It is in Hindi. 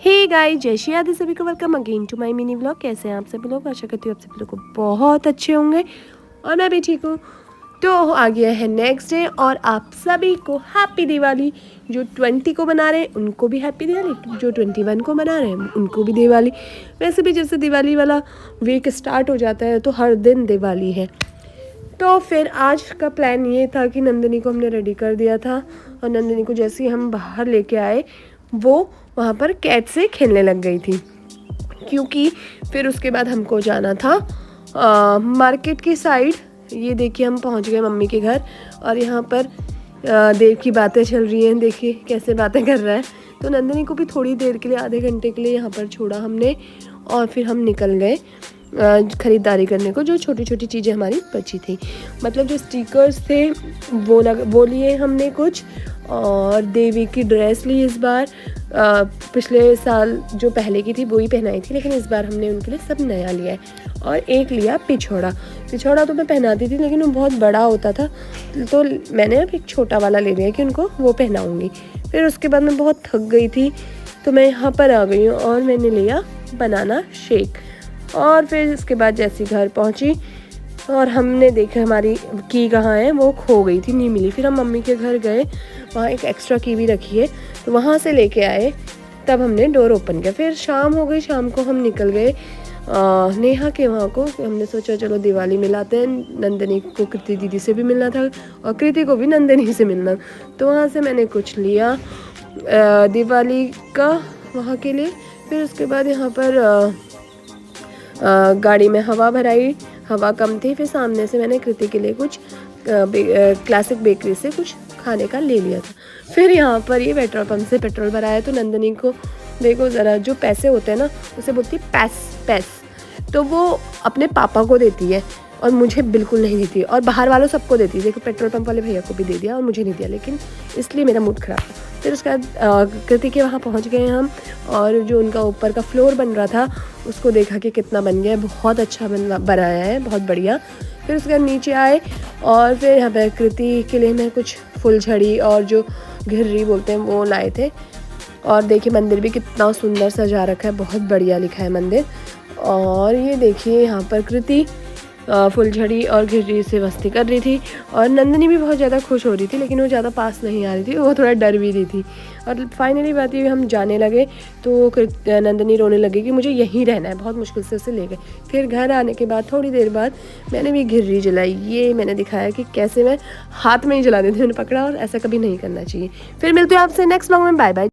हे गाइस, जय श्री राधे। सभी को welcome again to my mini vlog. कैसे हैं आप सभी लोग? आशा करती हूँ आप सभी लोग को बहुत अच्छे होंगे और मैं भी ठीक हूँ। तो आ गया है नेक्स्ट डे और आप सभी को हैप्पी दिवाली। जो 20 को मना रहे हैं उनको भी हैप्पी दिवाली, जो 21 को मना रहे हैं उनको भी दिवाली। वैसे भी जब से दिवाली वाला वीक स्टार्ट हो जाता है तो हर दिन दिवाली है। तो फिर आज का प्लान ये था कि नंदिनी को हमने रेडी कर दिया था और नंदिनी को जैसे ही हम बाहर लेके आए वो वहाँ पर कैट से खेलने लग गई थी, क्योंकि फिर उसके बाद हमको जाना था मार्केट की साइड। ये देखिए हम पहुँच गए मम्मी के घर और यहाँ पर देव की बातें चल रही हैं। देखिए कैसे बातें कर रहा है। तो नंदिनी को भी थोड़ी देर के लिए, आधे घंटे के लिए यहाँ पर छोड़ा हमने और फिर हम निकल गए ख़रीदारी करने को। जो छोटी छोटी चीज़ें हमारी बची थी, मतलब जो स्टिकर्स थे वो लिए हमने कुछ, और देवी की ड्रेस ली इस बार। पिछले साल जो पहले की थी वो ही पहनाई थी, लेकिन इस बार हमने उनके लिए सब नया लिया है। और एक लिया पिछोड़ा तो मैं पहनाती थी लेकिन वो बहुत बड़ा होता था, तो मैंने अब एक छोटा वाला ले लिया कि उनको वो पहनाऊँगी। फिर उसके बाद मैं बहुत थक गई थी तो मैं यहाँ पर आ गई हूँ और मैंने लिया बनाना शेक। और फिर इसके बाद जैसी घर पहुँची और हमने देखा हमारी की कहाँ है, वो खो गई थी, नहीं मिली। फिर हम मम्मी के घर गए, वहाँ एक एक्स्ट्रा की भी रखी है तो वहाँ से लेके आए, तब हमने डोर ओपन किया। फिर शाम हो गई, शाम को हम निकल गए नेहा के वहाँ को। हमने सोचा चलो दिवाली मिलाते हैं। नंदिनी को कृति दीदी से भी मिलना था और कृति को भी नंदिनी से मिलना, तो वहाँ से मैंने कुछ लिया दिवाली का वहाँ के लिए। फिर उसके बाद यहाँ पर गाड़ी में हवा भराई, हवा कम थी। फिर सामने से मैंने कृति के लिए कुछ क्लासिक बेकरी से कुछ खाने का ले लिया था। फिर यहाँ पर ये पेट्रोल पंप से पेट्रोल भराया। तो नंदिनी को देखो ज़रा, जो पैसे होते हैं ना उसे बोलती है पैस, तो वो अपने पापा को देती है और मुझे बिल्कुल नहीं देती, और बाहर वालों सबको देती है। देखो पेट्रोल पंप वाले भैया को भी दे दिया और मुझे नहीं दिया, लेकिन इसलिए मेरा मूड ख़राब था। फिर उसके बाद कृति के वहाँ पहुँच गए हम, और जो उनका ऊपर का फ्लोर बन रहा था उसको देखा कि कितना बन गया है। बहुत अच्छा बनाया है, बहुत बढ़िया। फिर उसके बाद नीचे आए और फिर यहाँ पर कृति के लिए मैं कुछ फुलझड़ी और जो घिर्री बोलते हैं वो लाए थे। और देखिए मंदिर भी कितना सुंदर सजा रखा है, बहुत बढ़िया लिखा है मंदिर। और ये देखिए यहाँ पर कृति फुलझड़ी और घिर्री से मस्ती कर रही थी, और नंदिनी भी बहुत ज़्यादा खुश हो रही थी, लेकिन वो ज़्यादा पास नहीं आ रही थी, वो थोड़ा डर भी रही थी। और फाइनली बात ये, हम जाने लगे तो नंदिनी रोने लगी कि मुझे यहीं रहना है। बहुत मुश्किल से उसे ले गए। फिर घर आने के बाद थोड़ी देर बाद मैंने भी घिर्री जलाई। ये मैंने दिखाया कि कैसे मैं हाथ में ही जला देती हूँ, मैंने पकड़ा, और ऐसा कभी नहीं करना चाहिए। फिर मिलते हैं आपसे नेक्स्ट व्लॉग में। Bye bye.